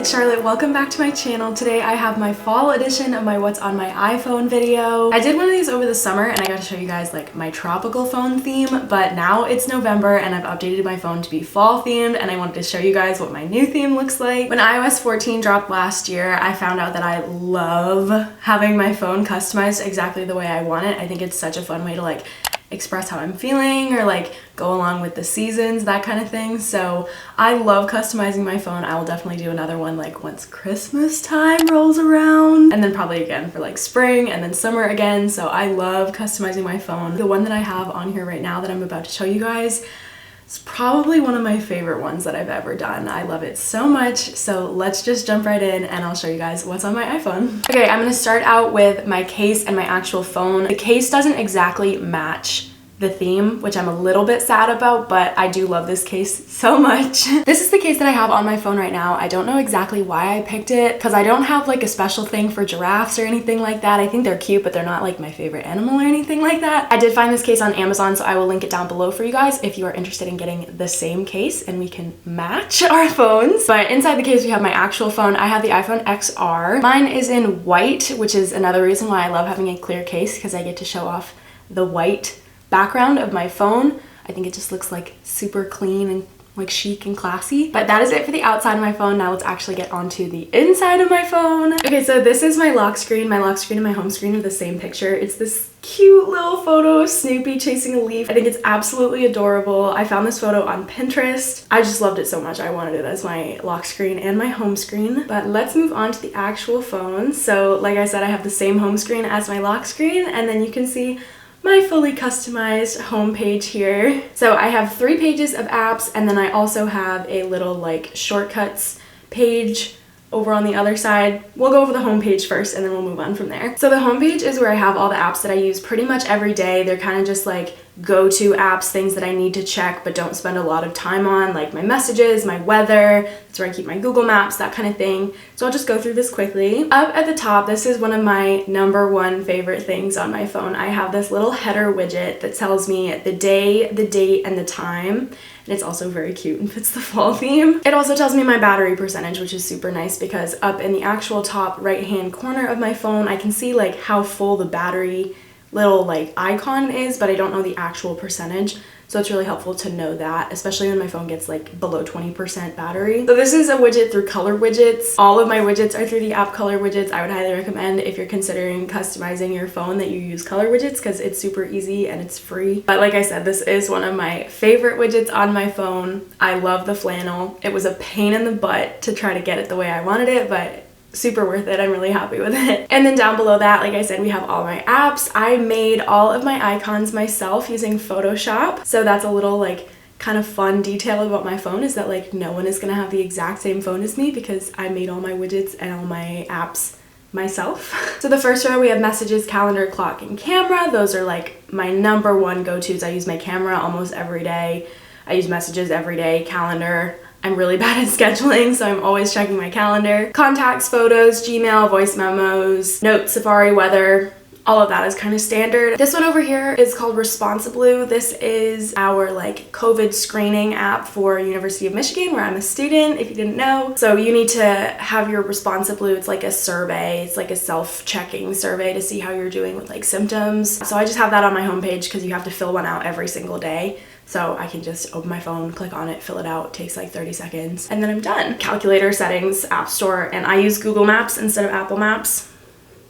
it's Charlotte. Welcome back to my channel. Today I have my fall edition of my what's on my iPhone video. I did one of these over the summer and I got to show you guys like my tropical phone theme, but now it's November and I've updated my phone to be fall themed and I wanted to show you guys what my new theme looks like. When iOS 14 dropped last year, I found out that I love having my phone customized exactly the way I want it. I think it's such a fun way to like express how I'm feeling or like go along with the seasons, that kind of thing. So I love customizing my phone. I will definitely do another one like once Christmas time rolls around, and then probably again for like spring and then summer again. So I love customizing my phone. The one that I have on here right now that I'm about to show you guys is probably one of my favorite ones that I've ever done. I love it so much. So let's just jump right in and I'll show you guys what's on my iPhone. Okay, I'm gonna start out with my case and my actual phone. The case doesn't exactly match the theme, which I'm a little bit sad about, but I do love this case so much. This is the case that I have on my phone right now. I don't know exactly why I picked it because I don't have like a special thing for giraffes or anything like that. I think they're cute, but they're not like my favorite animal or anything like that. I did find this case on Amazon, so I will link it down below for you guys if you are interested in getting the same case and we can match our phones. But inside the case we have my actual phone. I have the iPhone XR. Mine is in white, which is another reason why I love having a clear case because I get to show off the white background of my phone. I think it just looks like super clean and like chic and classy. But that is it for the outside of my phone. Now let's actually get onto the inside of my phone. Okay, so this is my lock screen. My lock screen and my home screen are the same picture. It's this cute little photo of Snoopy chasing a leaf. I think it's absolutely adorable. I found this photo on Pinterest. I just loved it so much. I wanted it as my lock screen and my home screen. But let's move on to the actual phone. So like I said, I have the same home screen as my lock screen, and then you can see my fully customized home page here. So I have 3 pages of apps, and then I also have a little like shortcuts page over on the other side. We'll go over the home page first and then we'll move on from there. So the home page is where I have all the apps that I use pretty much every day. They're kind of just like go-to apps, things that I need to check but don't spend a lot of time on, like my messages, my weather. That's where I keep my Google Maps, that kind of thing. So I'll just go through this quickly. Up at the top, this is one of my #1 favorite things on my phone. I have this little header widget that tells me the day, the date, and the time. And it's also very cute and fits the fall theme. It also tells me my battery percentage, which is super nice because up in the actual top right-hand corner of my phone, I can see like how full the battery little like icon is, but I don't know the actual percentage. So it's really helpful to know that, especially when my phone gets like below 20% battery. So this is a widget through Color Widgets. All of my widgets are through the app Color Widgets. I would highly recommend if you're considering customizing your phone that you use Color Widgets because it's super easy and it's free. But like I said, this is one of my favorite widgets on my phone. I love the flannel. It was a pain in the butt to try to get it the way I wanted it, but super worth it. I'm really happy with it. And then down below that, like I said, we have all my apps. I made all of my icons myself using Photoshop. So that's a little like kind of fun detail about my phone is that like no one is gonna have the exact same phone as me because I made all my widgets and all my apps myself. So the first row we have messages, calendar, clock, and camera. Those are like my #1 go-tos. I use my camera almost every day. I use messages every day, calendar. I'm really bad at scheduling, so I'm always checking my calendar. Contacts, photos, Gmail, voice memos, notes, Safari, weather, all of that is kind of standard. This one over here is called Responsiblue. This is our like COVID screening app for University of Michigan, where I'm a student, if you didn't know. So you need to have your Responsiblue. It's like a survey. It's like a self-checking survey to see how you're doing with like symptoms. So I just have that on my homepage because you have to fill one out every single day. So I can just open my phone, click on it, fill it out. It takes like 30 seconds and then I'm done. Calculator, settings, app store, and I use Google Maps instead of Apple Maps.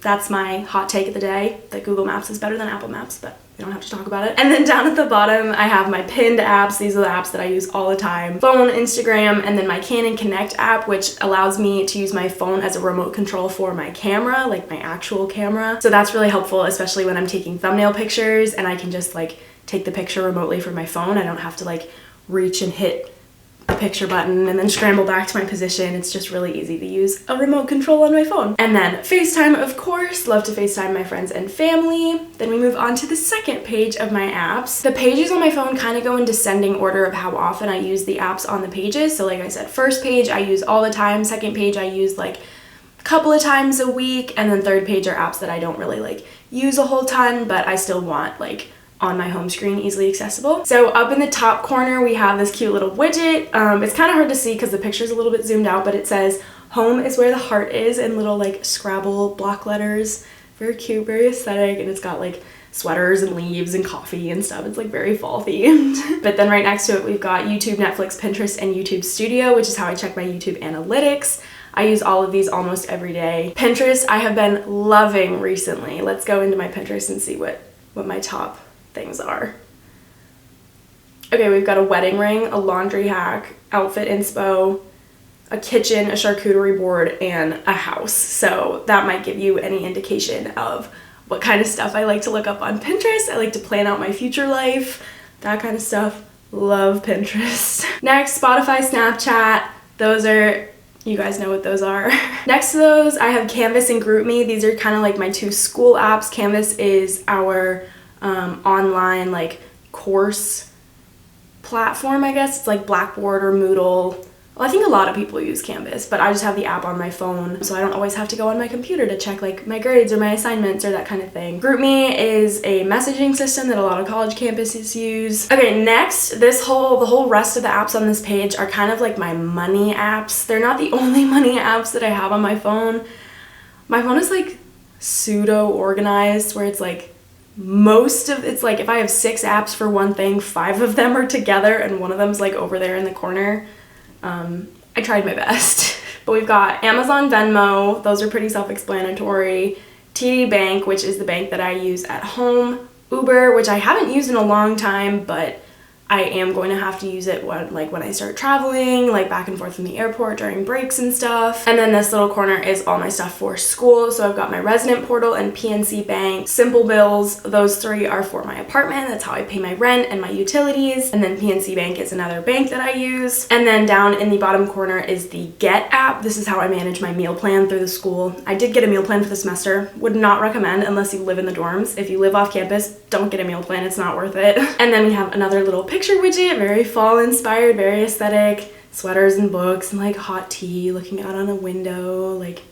That's my hot take of the day, that Google Maps is better than Apple Maps, but we don't have to talk about it. And then down at the bottom, I have my pinned apps. These are the apps that I use all the time. Phone, Instagram, and then my Canon Connect app, which allows me to use my phone as a remote control for my camera, like my actual camera. So that's really helpful, especially when I'm taking thumbnail pictures and I can just like take the picture remotely from my phone. I don't have to like reach and hit the picture button and then scramble back to my position. It's just really easy to use a remote control on my phone. And then FaceTime, of course, love to FaceTime my friends and family. Then we move on to the second page of my apps. The pages on my phone kind of go in descending order of how often I use the apps on the pages. So like I said, first page I use all the time, second page I use like a couple of times a week, and then third page are apps that I don't really like use a whole ton, but I still want like on my home screen, easily accessible. So up in the top corner, we have this cute little widget. It's kind of hard to see because the picture is a little bit zoomed out, but it says Home is where the heart is in little like Scrabble block letters. Very cute, very aesthetic, and it's got like sweaters and leaves and coffee and stuff. It's like very fall themed. But then right next to it, we've got YouTube, Netflix, Pinterest, and YouTube Studio, which is how I check my YouTube analytics. I use all of these almost every day. Pinterest, I have been loving recently. Let's go into my Pinterest and see what my top things are. Okay, we've got a wedding ring, a laundry hack, outfit inspo, a kitchen, a charcuterie board, and a house. So that might give you any indication of what kind of stuff I like to look up on Pinterest. I like to plan out my future life, that kind of stuff. Love Pinterest. Next, Spotify, Snapchat. Those are, you guys know what those are. Next to those, I have Canvas and GroupMe. These are kind of like my two school apps. Canvas is our online like course platform, I guess. It's like Blackboard or Moodle. Well, I think a lot of people use Canvas, but I just have the app on my phone, so I don't always have to go on my computer to check like my grades or my assignments or that kind of thing. GroupMe is a messaging system that a lot of college campuses use. Okay, next, the whole rest of the apps on this page are kind of like my money apps. They're not the only money apps that I have on my phone. My phone is like pseudo organized, where it's like it's like if I have 6 apps for one thing, 5 of them are together and one of them's like over there in the corner. I tried my best. But we've got Amazon, Venmo, those are pretty self-explanatory, TD Bank, which is the bank that I use at home, Uber, which I haven't used in a long time, but I am going to have to use it when I start traveling, like back and forth from the airport during breaks and stuff. And then this little corner is all my stuff for school. So I've got my resident portal and PNC Bank. Simple bills, those 3 are for my apartment. That's how I pay my rent and my utilities. And then PNC Bank is another bank that I use. And then down in the bottom corner is the Get app. This is how I manage my meal plan through the school. I did get a meal plan for the semester. Would not recommend unless you live in the dorms. If you live off campus, don't get a meal plan. It's not worth it. And then we have another little picture widget, very fall inspired, very aesthetic, sweaters and books and like hot tea, looking out on a window, like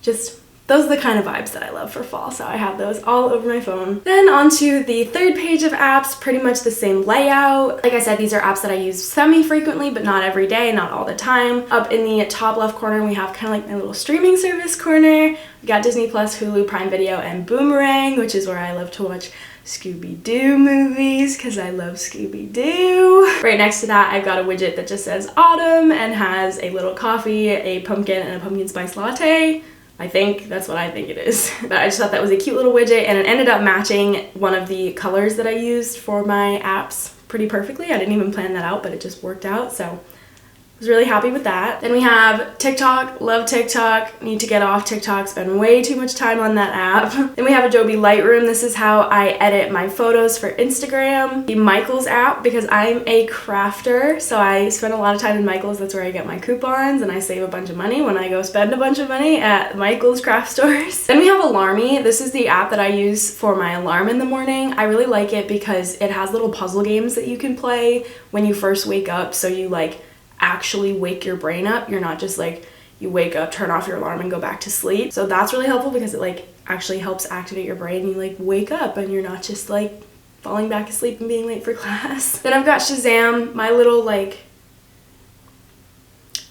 just those are the kind of vibes that I love for fall, so I have those all over my phone. Then onto the third page of apps, pretty much the same layout. Like I said, these are apps that I use semi-frequently, but not every day, not all the time. Up in the top left corner, we have kind of like my little streaming service corner. We got Disney Plus, Hulu, Prime Video, and Boomerang, which is where I love to watch Scooby-Doo movies because I love Scooby-Doo. Right next to that, I've got a widget that just says autumn and has a little coffee, a pumpkin, and a pumpkin spice latte. I think that's what I think it is. But I just thought that was a cute little widget, and it ended up matching one of the colors that I used for my apps pretty perfectly. I didn't even plan that out, but it just worked out, so I was really happy with that. Then we have TikTok, love TikTok, need to get off TikTok, spend way too much time on that app. Then we have Adobe Lightroom. This is how I edit my photos for Instagram. The Michaels app, because I'm a crafter, so I spend a lot of time in Michaels. That's where I get my coupons, and I save a bunch of money when I go spend a bunch of money at Michaels craft stores. Then we have Alarmy. This is the app that I use for my alarm in the morning. I really like it because it has little puzzle games that you can play when you first wake up, so you like actually wake your brain up. You're not just like you wake up, turn off your alarm, and go back to sleep. So that's really helpful because it like actually helps activate your brain. You like wake up and you're not just like falling back asleep and being late for class. Then I've got Shazam, my little like,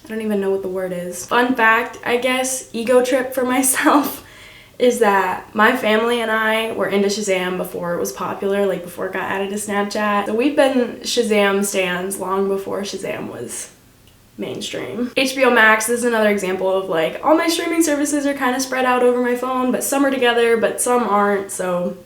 I don't even know what the word is. Fun fact, I guess, ego trip for myself is that my family and I were into Shazam before it was popular, like before it got added to Snapchat. So we've been Shazam stans long before Shazam was mainstream. HBO Max, this is another example of like all my streaming services are kind of spread out over my phone, but some are together, but some aren't, so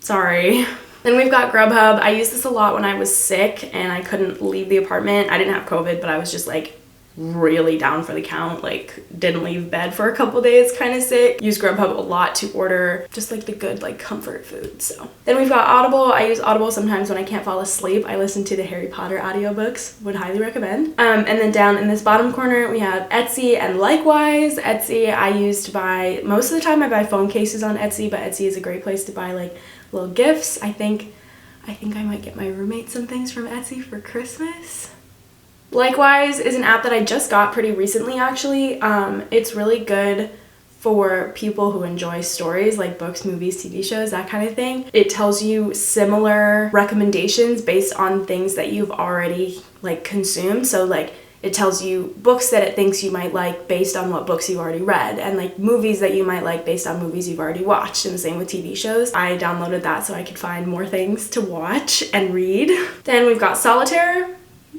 sorry. Then we've got Grubhub. I used this a lot when I was sick and I couldn't leave the apartment. I didn't have COVID, but I was just like really down for the count, like didn't leave bed for a couple days, kind of sick. Use Grubhub a lot to order just like the good like comfort food. So then we've got Audible. I use Audible sometimes when I can't fall asleep. I listen to the Harry Potter audiobooks, would highly recommend. And then down in this bottom corner we have Etsy and Likewise. Etsy I use to buy, most of the time I buy phone cases on Etsy, but Etsy is a great place to buy like little gifts. I think I might get my roommate some things from Etsy for Christmas. Likewise is an app that I just got pretty recently, actually. It's really good for people who enjoy stories like books, movies, TV shows, that kind of thing. It tells you similar recommendations based on things that you've already like consumed. So like it tells you books that it thinks you might like based on what books you've already read, and like movies that you might like based on movies you've already watched, and the same with TV shows. I downloaded that so I could find more things to watch and read. Then we've got Solitaire,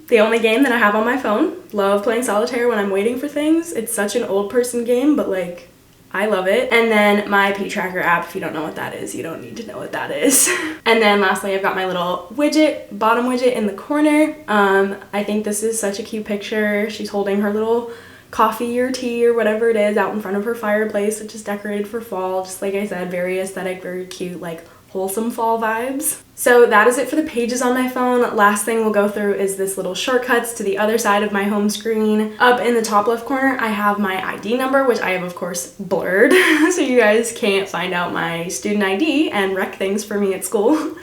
the only game that I have on my phone. Love playing Solitaire when I'm waiting for things. It's such an old person game, but like, I love it. And then my Pee Tracker app. If you don't know what that is, you don't need to know what that is. And then lastly, I've got my little widget, bottom widget in the corner. I think this is such a cute picture. She's holding her little coffee or tea or whatever it is out in front of her fireplace, which is decorated for fall. Just like I said, very aesthetic, very cute, like wholesome fall vibes. So that is it for the pages on my phone. Last thing we'll go through is this little shortcuts to the other side of my home screen. Up in the top left corner, I have my ID number, which I have of course blurred so you guys can't find out my student ID and wreck things for me at school.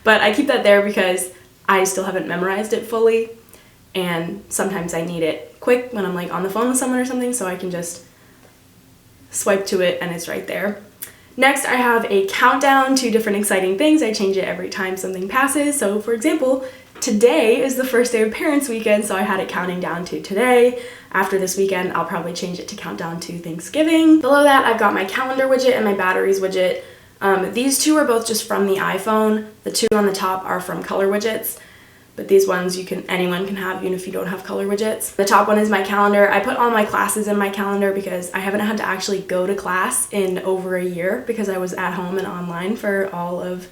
But I keep that there because I still haven't memorized it fully, and sometimes I need it quick when I'm like on the phone with someone or something, so I can just swipe to it and it's right there. Next, I have a countdown to different exciting things. I change it every time something passes. So for example, today is the first day of Parents Weekend, so I had it counting down to today. After this weekend, I'll probably change it to countdown to Thanksgiving. Below that, I've got my calendar widget and my batteries widget. These two are both just from the iPhone. The two on the top are from color widgets, but these ones anyone can have, even if you don't have color widgets. The top one is my calendar. I put all my classes in my calendar because I haven't had to actually go to class in over a year because I was at home and online for all of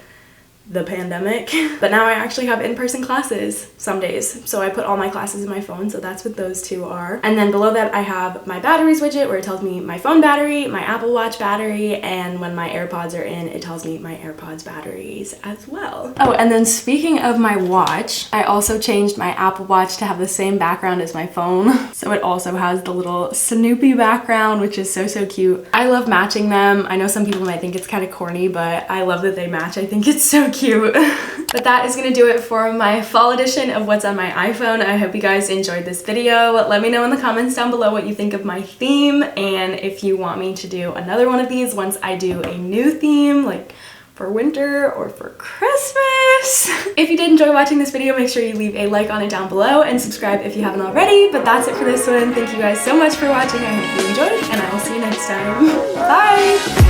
the pandemic. But now I actually have in-person classes some days, so I put all my classes in my phone, so that's what those two are. And then below that I have my batteries widget where it tells me my phone battery, my Apple Watch battery, and when my AirPods are in, it tells me my AirPods batteries as well. Oh, and then speaking of my watch, I also changed my Apple Watch to have the same background as my phone. So it also has the little Snoopy background, which is so cute. I love matching them. I know some people might think it's kind of corny, but I love that they match. I think it's so cute. But that is gonna do it for my fall edition of what's on my iPhone. I hope you guys enjoyed this video. Let me know in the comments down below what you think of my theme, and if you want me to do another one of these once I do a new theme, like for winter or for Christmas. If you did enjoy watching this video, make sure you leave a like on it down below and subscribe if you haven't already. But that's it for this one. Thank you guys so much for watching. I hope you enjoyed, and I will see you next time. Bye!